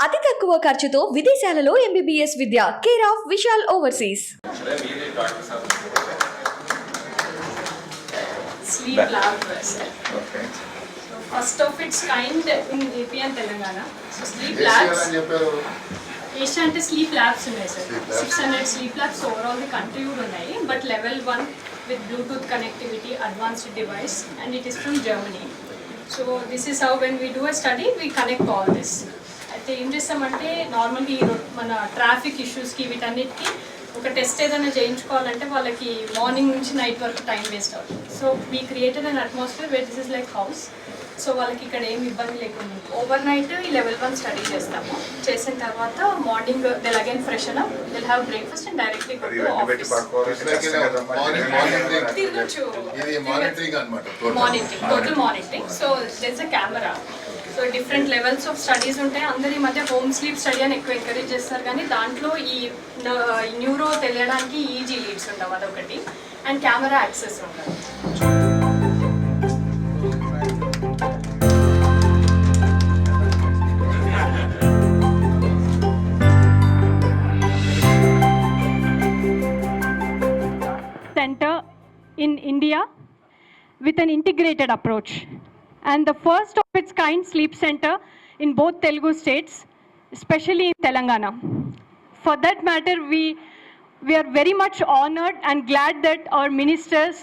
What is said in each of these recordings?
అతి తక్కువ ఖర్చుతో విదేశాలలో MBBS Vidya care of Vishal overseas. Sleep lab, sir. Okay. So first of its kind in AP and Telangana. So sleep labs. Asia ante sleep labs unnai sir. 600 sleep labs overall the country would unnai, but level 1 with Bluetooth connectivity, advanced device, and it is from Germany. So this is how when we do a study we connect all this. అయితే ఏం చేస్తామంటే నార్మల్గా ఈ మన traffic ఇష్యూస్కి వీటన్నిటికీ ఒక test ఏదైనా చేయించుకోవాలంటే వాళ్ళకి మార్నింగ్ నుంచి నైట్ వరకు టైం వేస్ట్ అవుతుంది. So we created an atmosphere where this is like house. So వాళ్ళకి ఇక్కడ ఏమి ఇబ్బంది లేకుండా ఓవర్ నైట్ ఈ లెవెల్ 1 స్టడీ చేస్తాము. చేసిన తర్వాత morning they'll again fresh up, they'll have breakfast and directly తిరగచ్చు. Monitoring, total monitoring. So there is a camera. So different levels of studies ఉంటాయి. అందరి మధ్య హోమ్ స్లీప్ స్టడీ అని ఎక్కువ ఎంకరేజ్ చేస్తారు, కానీ దాంట్లో ఈ న్యూరో తెలియడానికి ఈజీ లీడ్స్ ఉండవు, అదొకటి. అండ్ కెమెరా యాక్సెస్ ఉంటుంది. Center in India with an integrated approach, and the first of its kind sleep center in both Telugu states, especially in Telangana. For that matter, we are very much honored and glad that our ministers,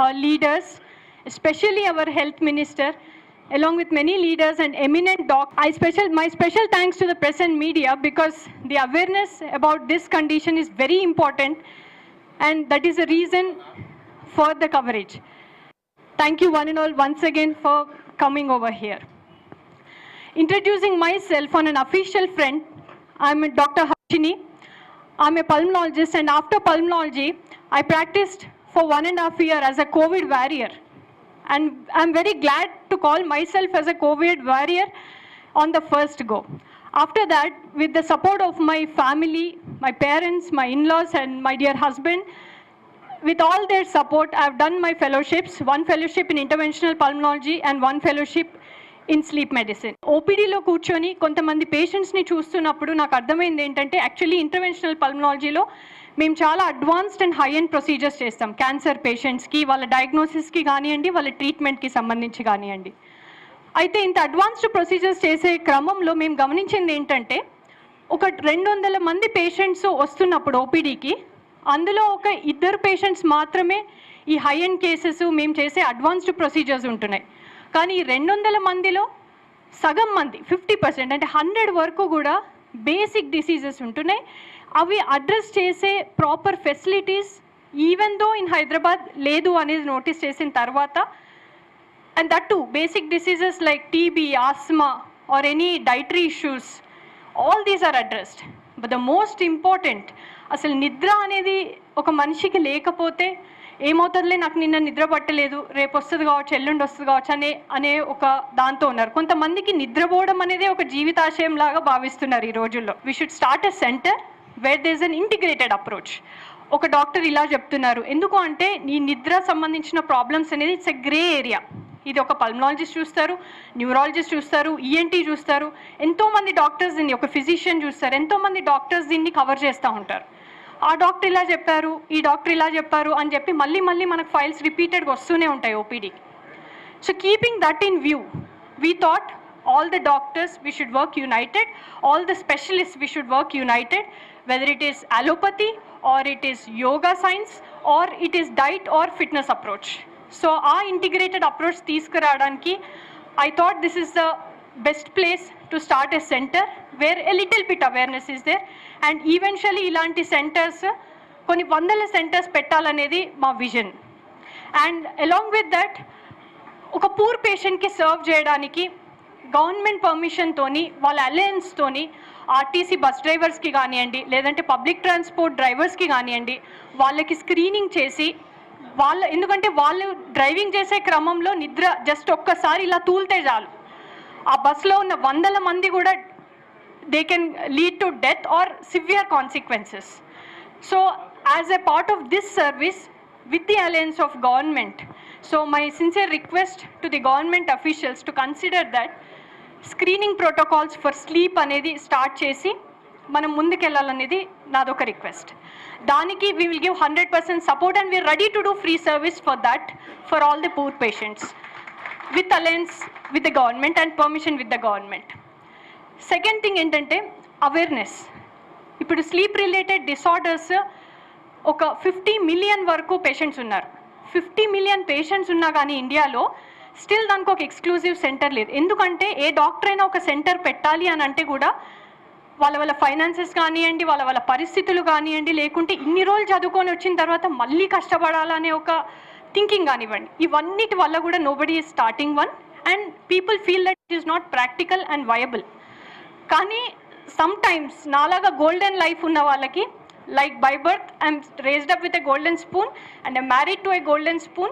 our leaders, especially our health minister, along with many leaders and eminent my special thanks to the press and media, because the awareness about this condition is very important, and that is the reason for the coverage. Thank you one and all once again for coming over here. Introducing myself on an official front, I'm Dr. Harshini. I'm a pulmonologist, and after pulmonology, I practiced for 1.5 years as a COVID warrior. And I'm very glad to call myself as a COVID warrior on the first go. After that, with the support of my family, my parents, my in-laws, and my dear husband, with all their support, I've done my fellowships, one fellowship in interventional pulmonology and one fellowship in sleep medicine. ఓపీడీలో కూర్చొని కొంతమంది పేషెంట్స్ని చూస్తున్నప్పుడు నాకు అర్థమైంది ఏంటంటే, actually interventional పల్మనాలజీలో మేము చాలా advanced and high end procedures చేస్తాం. Cancer పేషెంట్స్కి వాళ్ళ డయాగ్నోసిస్కి కానివ్వండి, వాళ్ళ ట్రీట్మెంట్కి సంబంధించి కానివ్వండి. అయితే ఇంత అడ్వాన్స్డ్ ప్రొసీజర్స్ చేసే క్రమంలో మేము గమనించింది ఏంటంటే, ఒక 200 మంది పేషెంట్స్ వస్తున్నప్పుడు ఓపీడీకి, అందులో ఒక 2 పేషెంట్స్ మాత్రమే ఈ హై ఎండ్ కేసెస్ మేము చేసే అడ్వాన్స్డ్ ప్రొసీజర్స్ ఉంటున్నాయి. కానీ ఈ 200 మందిలో సగం మంది 50% అంటే 100 వరకు కూడా బేసిక్ డిసీజెస్ ఉంటున్నాయి. అవి అడ్రస్ చేసే proper facilities even though in Hyderabad లేదు అనేది నోటీస్ చేసిన తర్వాత, and that too basic diseases like TB, asthma or any dietary issues, all these are addressed. But the most important, అసలు నిద్ర అనేది ఒక మనిషికి లేకపోతే ఏమవుతుందిలే, నాకు నిన్న నిద్ర పట్టలేదు, రేపు వస్తుంది కావచ్చు, ఎల్లుండి వస్తుంది కావచ్చు అనే ఒక దాంతో ఉన్నారు. కొంతమందికి నిద్రపోవడం అనేది ఒక జీవితాశయం లాగా భావిస్తున్నారు ఈ రోజుల్లో. We should start a centre where there is an integrated approach. ఒక డాక్టర్ ఇలా చెప్తున్నారు, ఎందుకు అంటే ఈ నిద్ర సంబంధించిన ప్రాబ్లమ్స్ అనేది ఇట్స్ ఎ గ్రే ఏరియా. ఇది ఒక పల్మనాలజిస్ట్ చూస్తారు, న్యూరాలజిస్ట్ చూస్తారు, ఈఎన్టీ చూస్తారు, ఎంతోమంది డాక్టర్స్ దీన్ని, ఒక ఫిజిషియన్ చూస్తారు, ఎంతోమంది డాక్టర్స్ దీన్ని కవర్ చేస్తూ ఉంటారు. ఆ డాక్టర్ ఇలా చెప్పారు, ఈ డాక్టర్ ఇలా చెప్పారు అని చెప్పి మళ్ళీ మనకు ఫైల్స్ రిపీటెడ్గా వస్తూనే ఉంటాయి ఓపీడీకి. So keeping that in view, we thought all the doctors we should work united, all the specialists we should work united, whether it is allopathy or it is yoga science or it is diet or fitness approach. So our integrated approach తీసుకురావడానికి I thought this is the best place to start a center where a little bit awareness is there, and eventually ఇలాంటి centres కొన్ని 100 centres పెట్టాలనేది మా vision. And along with that, ఒక poor పేషెంట్కి serve చేయడానికి government పర్మిషన్తోని, వాళ్ళ అలయన్స్తోని RTC bus డ్రైవర్స్కి కానివ్వండి, లేదంటే పబ్లిక్ ట్రాన్స్పోర్ట్ డ్రైవర్స్కి కానివ్వండి, వాళ్ళకి స్క్రీనింగ్ చేసి ఎందుకంటే వాళ్ళు డ్రైవింగ్ చేసే క్రమంలో నిద్ర జస్ట్ ఒక్కసారి ఇలా తూలితే చాలు, ఆ బస్లో ఉన్న 100 మంది కూడా they can lead to death or severe consequences. So as a part of this service with the alliance of government, so my sincere request to the government officials to consider that screening protocols for sleep అనేది start చేసి మనం ముందుకెళ్ళాలనేది నాదొక request. దానికి we will give 100% support and we're ready to do free service for that for all the poor patients with alliance with the government and permission with the government. Second thing ఏంటంటే awareness. ఇప్పుడు sleep related disorders ఒక 50 million వరకు patients ఉన్నారు. 50 million patients ఉన్నా కానీ ఇండియాలో still దానికి ఒక ఎక్స్క్లూజివ్ సెంటర్ లేదు. ఎందుకంటే ఏ డాక్టర్ అయినా ఒక సెంటర్ పెట్టాలి అని అంటే కూడా వాళ్ళ ఫైనాన్సెస్ కానివ్వండి, వాళ్ళ పరిస్థితులు కానివ్వండి, లేకుంటే ఇన్ని రోజులు చదువుకొని వచ్చిన తర్వాత మళ్ళీ కష్టపడాలనే ఒక థింకింగ్ కానివ్వండి, ఇవన్నిటి వల్ల కూడా nobody is starting one and people feel that it is not practical and viable. కానీ సమ్టైమ్స్ నాలాగా గోల్డెన్ లైఫ్ ఉన్న వాళ్ళకి like by birth I'm raised up with a golden spoon and I'm married to a golden spoon.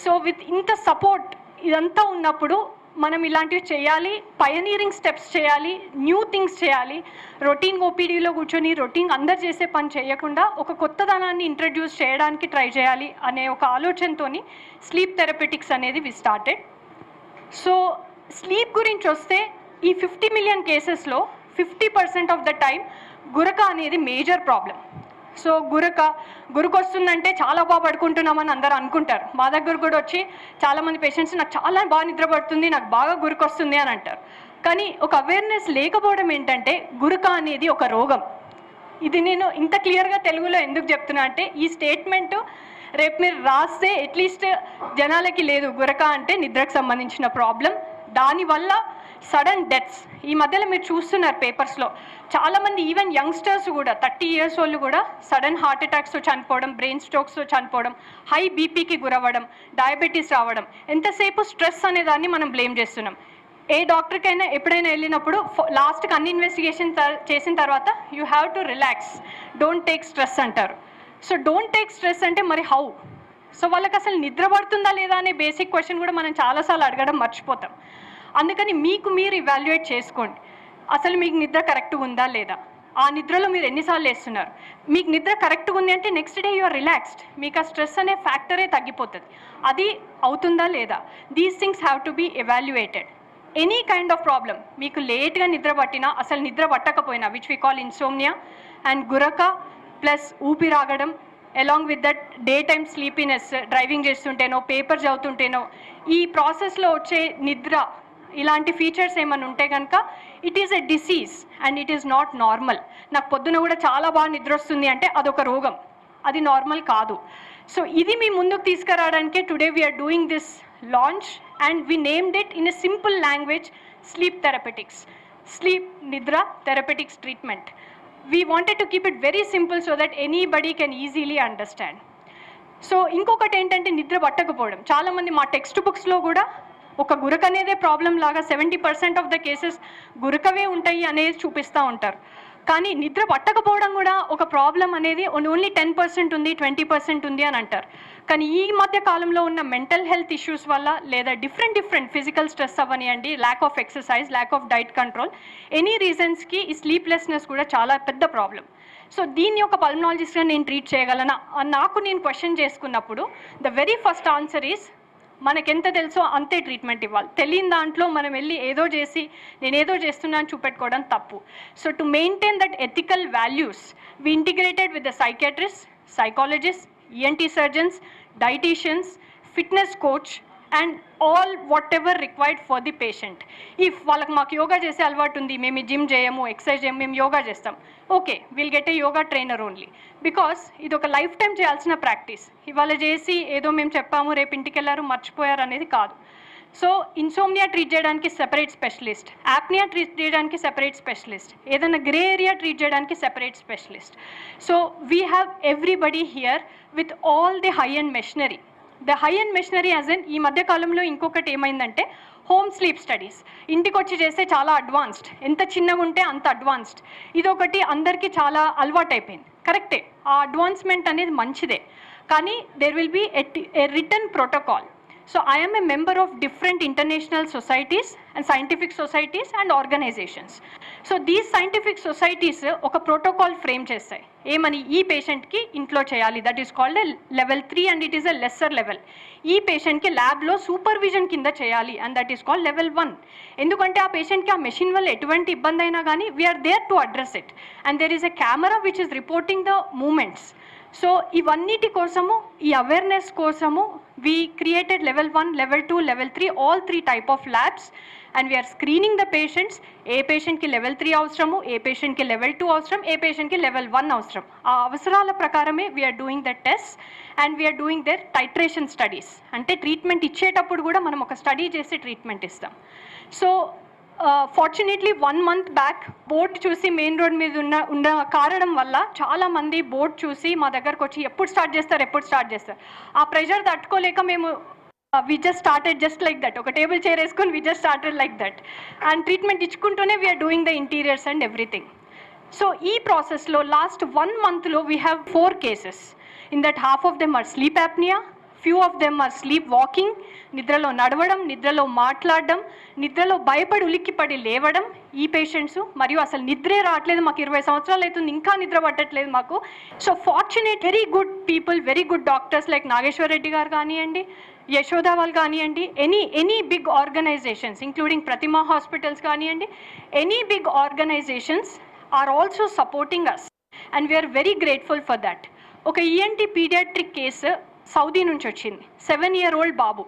So with ఇంత support ఇదంతా ఉన్నప్పుడు మనం ఇలాంటివి చేయాలి, పయనీరింగ్ స్టెప్స్ చేయాలి, న్యూ థింగ్స్ చేయాలి. రొటీన్ ఓపీడీలో కూర్చొని రొటీన్ అందరు చేసే పని చేయకుండా ఒక కొత్తదనాన్ని ఇంట్రడ్యూస్ చేయడానికి ట్రై చేయాలి అనే ఒక ఆలోచనతోని స్లీప్ థెరపెటిక్స్ అనేది వి స్టార్టెడ్. సో స్లీప్ గురించి వస్తే ఈ 50 మిలియన్ కేసెస్లో 50% ఆఫ్ ద టైం గురక అనేది మేజర్ ప్రాబ్లం. సో గురకు వస్తుందంటే చాలా బాగా పడుకుంటున్నామని అందరూ అనుకుంటారు. మా దగ్గర కూడా వచ్చి చాలామంది పేషెంట్స్ నాకు చాలా బాగా నిద్రపడుతుంది, నాకు బాగా గురకు వస్తుంది అని అంటారు. కానీ ఒక అవేర్నెస్ లేకపోవడం ఏంటంటే గురక అనేది ఒక రోగం. ఇది నేను ఇంత క్లియర్గా తెలుగులో ఎందుకు చెప్తున్నా అంటే ఈ స్టేట్మెంట్ రేపు మీరు రాస్తే అట్లీస్ట్ జనాలకి లేదు గురక అంటే నిద్రకు సంబంధించిన ప్రాబ్లం, దానివల్ల సడన్ డెత్స్ ఈ మధ్యలో మీరు చూస్తున్నారు పేపర్స్లో చాలామంది ఈవెన్ యంగ్స్టర్స్ కూడా 30 years వాళ్ళు కూడా సడన్ హార్ట్ అటాక్స్తో చనిపోవడం, బ్రెయిన్ స్ట్రోక్స్తో చనిపోవడం, హై బీపీకి గురవ్వడం, డయాబెటీస్ రావడం. ఎంతసేపు స్ట్రెస్ అనే దాన్ని మనం బ్లేమ్ చేస్తున్నాం. ఏ డాక్టర్కైనా ఎప్పుడైనా వెళ్ళినప్పుడు లాస్ట్కి అన్ని ఇన్వెస్టిగేషన్ చేసిన తర్వాత you have to relax, don't take stress అంటారు. సో డోంట్ టేక్ స్ట్రెస్ అంటే మరి హౌ? సో వాళ్ళకి అసలు నిద్ర పడుతుందా లేదా అనే బేసిక్ క్వశ్చన్ కూడా మనం చాలాసార్లు అడగడం మర్చిపోతాం. అందుకని మీకు మీరు ఇవాల్యుయేట్ చేసుకోండి, అసలు మీకు నిద్ర కరెక్ట్గా ఉందా లేదా, ఆ నిద్రలో మీరు ఎన్నిసార్లు వేస్తున్నారు. మీకు నిద్ర కరెక్ట్గా ఉంది అంటే నెక్స్ట్ డే యూఆర్ రిలాక్స్డ్, మీకు ఆ స్ట్రెస్ అనే ఫ్యాక్టరే తగ్గిపోతుంది. అది అవుతుందా లేదా, these things have to be evaluated. Any kind of problem, మీకు లేట్గా నిద్ర పట్టినా అసలు నిద్ర పట్టకపోయినా which we call insomnia and గురక ప్లస్ ఊపిరాగడం along with that day time sleepiness, driving చేస్తుంటేనో పేపర్ చదువుతుంటేనో ఈ ప్రాసెస్లో వచ్చే నిద్ర, ఇలాంటి ఫీచర్స్ ఏమైనా ఉంటే కనుక it is a disease and it is not normal. నాకు పొద్దున కూడా చాలా బాగా నిద్ర వస్తుంది అంటే అదొక రోగం, అది నార్మల్ కాదు. సో ఇది మీ ముందుకు తీసుకురావడానికే today we're doing this launch and we named it in a simple language sleep therapeutics, sleep నిద్ర therapeutics treatment. We wanted to keep it very simple so that anybody can easily understand. So ఇంకొకటి ఏంటంటే నిద్ర పట్టకపోవడం. చాలామంది మా text బుక్స్లో కూడా ఒక గురక అనేదే ప్రాబ్లం లాగా 70% ఆఫ్ ద కేసెస్ గురకవే ఉంటాయి అనేది చూపిస్తూ ఉంటారు. కానీ నిద్ర పట్టకపోవడం కూడా ఒక ప్రాబ్లం అనేది ఓన్లీ 10% ఉంది, 20% ఉంది అని అంటారు. కానీ ఈ మధ్య కాలంలో ఉన్న మెంటల్ హెల్త్ ఇష్యూస్ వల్ల లేదా డిఫరెంట్ ఫిజికల్ స్ట్రెస్ అవ్వనివ్వండి, lack of exercise, lack of diet control, any రీజన్స్కి ఈ స్లీప్లెస్నెస్ కూడా చాలా పెద్ద ప్రాబ్లం. సో దీన్ని ఒక పల్మనాలజిస్ట్గా నేను ట్రీట్ చేయగలనా నాకు నేను క్వశ్చన్ చేసుకున్నప్పుడు the very first answer is మనకెంత తెలుసో అంతే ట్రీట్మెంట్ ఇవ్వాలి. తెలియని దాంట్లో మనం వెళ్ళి ఏదో చేసి నేనేదో చేస్తున్నాను చూపెట్టుకోవడం తప్పు. So to maintain that ethical values we integrated with the psychiatrist, psychologist, ENT surgeons, dietitians, fitness coach and all whatever required for the patient. If వాళ్ళకి మాకు యోగా చేసే అలవాటు ఉంది, మేము జిమ్ చేయము, ఎక్సర్సైజ్ చేయము, మేము యోగా చేస్తాం, okay will get a yoga trainer only, because ఇది ఒక లైఫ్ టైం చేయాల్సిన ప్రాక్టీస్. ఇవాళ చేసి ఏదో మేము చెప్పాము రేపు ఇంటికి వెళ్ళారు మర్చిపోయారు అనేది కాదు. సో ఇన్సోమ్నియా ట్రీట్ చేయడానికి సెపరేట్ స్పెషలిస్ట్, యాప్నియా ట్రీట్ చేయడానికి సెపరేట్ స్పెషలిస్ట్, ఏదైనా గ్రే ఏరియా ట్రీట్ చేయడానికి separate specialist. So we have everybody here with all the high and machinery. The high and machinery as ఎన్ ఈ మధ్యకాలంలో ఇంకొకటి ఏమైందంటే హోమ్ స్లీప్ స్టడీస్, ఇంటికి వచ్చి చేస్తే చాలా అడ్వాన్స్డ్, ఎంత చిన్నగా ఉంటే అంత అడ్వాన్స్డ్. ఇదొకటి అందరికీ చాలా అలవాటు అయిపోయింది. కరెక్టే, ఆ అడ్వాన్స్మెంట్ అనేది మంచిదే, కానీ there will be a return protocol. So I am a member of different international societies and scientific societies and organizations. So these scientific societies ఒక ప్రోటోకాల్ ఫ్రేమ్ చేస్తాయి ఏమని ఈ పేషెంట్కి ఇంట్లో చేయాలి, that is called level 3 and it is a lesser level. ఈ పేషెంట్కి ల్యాబ్లో సూపర్విజన్ కింద చేయాలి and that is called level 1. ఎందుకంటే ఆ పేషెంట్కి ఆ మెషిన్ వల్ల ఎటువంటి ఇబ్బంది అయినా కానీ we're there to address it and there is a camera which is reporting the moments. So ఇవన్నిటి కోసము ఈ అవేర్నెస్ కోసము we created level 1, level 2, level 3, all 3 type of labs and we are screening the patients. ఏ పేషెంట్కి level 3 అవసరము, ఏ పేషెంట్కి level 2 అవసరం, ఏ పేషెంట్కి level 1 అవసరం. ఆ అవసరాల ప్రకారమే we're doing the test and we're doing their titration studies. అంటే ట్రీట్మెంట్ ఇచ్చేటప్పుడు కూడా మనం ఒక స్టడీ చేసి ట్రీట్మెంట్ ఇస్తాం. So fortunately 1 month back board చూసి మెయిన్ రోడ్ మీద ఉన్న కారణం వల్ల చాలామంది బోర్డ్ చూసి మా దగ్గరకు వచ్చి ఎప్పుడు స్టార్ట్ చేస్తారు ఆ ప్రెషర్ తట్టుకోలేక మేము we just started just like that, ఒక టేబుల్ చైర్ వేసుకొని we just started like that and treatment ఇచ్చుకుంటూనే we're doing the interiors and everything. So ఈ ప్రాసెస్లో లాస్ట్ 1 monthలో we have 4 cases. In that half of them are sleep apnea, few of them are sleep walking, నిద్రలో నడవడం, నిద్రలో మాట్లాడడం, నిద్రలో భయపడి ఉలిక్కిపడి లేవడం ఈ పేషెంట్స్. మరియు అసలు నిద్రే రావట్లేదు, మాకు 20 సంవత్సరాలు అవుతుంది ఇంకా నిద్ర పట్టట్లేదు మాకు. So fortunate very good people, very good doctors like Nageshwar Reddy గారు కానివ్వండి, యశోదా వాళ్ళు కానివ్వండి, any big organisations including Pratima hospitals కానివ్వండి, any big organisations are also supporting us and we're very grateful for that. ఒక ఈఎన్టీ పీడియాట్రిక్ కేసు సౌదీ నుంచి వచ్చింది. 7-year-old బాబు.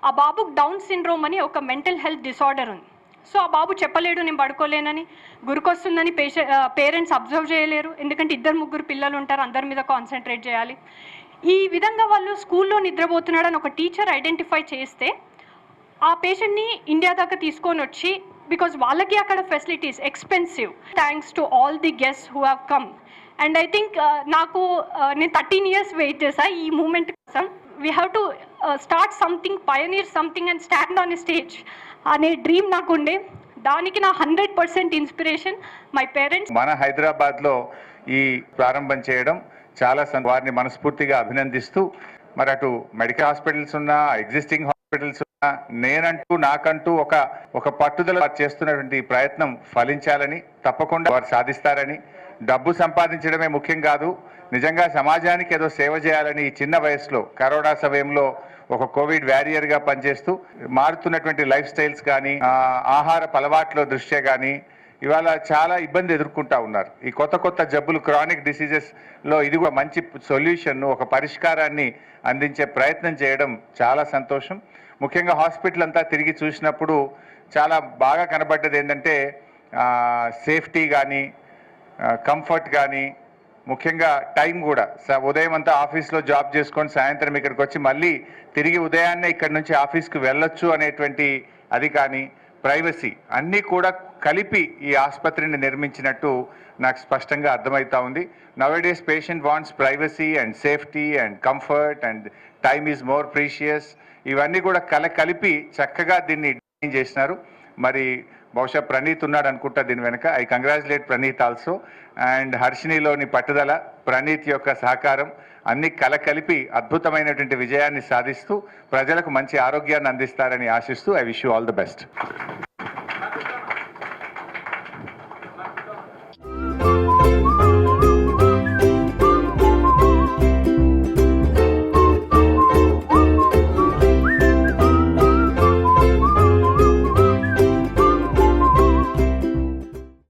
ఆ బాబుకు డౌన్ సిండ్రోమ్ అని ఒక మెంటల్ హెల్త్ డిసార్డర్ ఉంది. సో ఆ బాబు చెప్పలేడు నేను పడుకోలేనని, గురికొస్తుందని పేరెంట్స్ అబ్జర్వ్ చేయలేరు, ఎందుకంటే 2-3 పిల్లలు ఉంటారు, అందరి మీద కాన్సన్ట్రేట్ చేయాలి. ఈ విధంగా వాళ్ళు స్కూల్లో నిద్రపోతున్నాడని ఒక టీచర్ ఐడెంటిఫై చేస్తే ఆ పేషెంట్ని ఇండియా దాకా తీసుకొని వచ్చి, బికాజ్ వాళ్ళకి అక్కడ facilities expensive, thanks to all the guests who have come. And I think నేను 13 years వెయిట్ చేశా ఈ మూమెంట్ కోసం. We have to start something, Pioneer something and stand on a stage అనే డ్రీమ్ నాకు ఉండే. దానికి నా 100% ఇన్స్పిరేషన్ మై పేరెంట్స్. మన హైదరాబాద్లో ఈ ప్రారంభం చేయడం చాలా వారిని మనస్ఫూర్తిగా అభినందిస్తూ, మరి అటు మెడికల్ హాస్పిటల్స్ ఉన్నా, ఎగ్జిస్టింగ్ హాస్పిటల్స్ ఉన్నా, నాకంటూ ఒక పట్టుదల వారు చేస్తున్నటువంటి ప్రయత్నం ఫలించాలని, తప్పకుండా వారు సాధిస్తారని, డబ్బు సంపాదించడమే ముఖ్యం కాదు, నిజంగా సమాజానికి ఏదో సేవ చేయాలని ఈ చిన్న వయసులో కరోనా సమయంలో ఒక కోవిడ్ వ్యారియర్గా పనిచేస్తూ మారుతున్నటువంటి లైఫ్ స్టైల్స్ కానీ, ఆహార అలవాట్ల దృష్ట్యా కానీ ఇవాళ చాలా ఇబ్బంది ఎదుర్కొంటా ఉన్నారు. ఈ కొత్త జబ్బులు, క్రానిక్ డిసీజెస్లో ఇది కూడా మంచి సొల్యూషన్, ఒక పరిష్కారాన్ని అందించే ప్రయత్నం చేయడం చాలా సంతోషం. ముఖ్యంగా హాస్పిటల్ అంతా తిరిగి చూసినప్పుడు చాలా బాగా కనబడ్డది ఏంటంటే సేఫ్టీ కానీ, కంఫర్ట్ కానీ, ముఖ్యంగా టైం కూడా. ఉదయం అంతా ఆఫీస్లో జాబ్ చేసుకొని సాయంత్రం ఇక్కడికి వచ్చి మళ్ళీ తిరిగి ఉదయాన్నే ఇక్కడి నుంచి ఆఫీస్కి వెళ్ళొచ్చు అనేటువంటి అది కానీ, ప్రైవసీ అన్నీ కూడా కలిపి ఈ ఆసుపత్రిని నిర్మించినట్టు నాకు స్పష్టంగా అర్థమవుతా ఉంది. నౌడేస్ patient wants privacy and safety and comfort and time is more precious. ఇవన్నీ కూడా కలిపి చక్కగా దీన్ని డిజైన్ చేసినారు. మరి బహుశా ప్రణీత్ ఉన్నాడు అనుకుంటా దీని వెనక. I congratulate Praneeth also. And హర్షినిలోని పట్టుదల, ప్రణీత్ యొక్క సహకారం అన్ని కలిపి అద్భుతమైనటువంటి విజయాన్ని సాధిస్తూ ప్రజలకు మంచి ఆరోగ్యాన్ని అందిస్తారని ఆశిస్తూ I wish you all the best.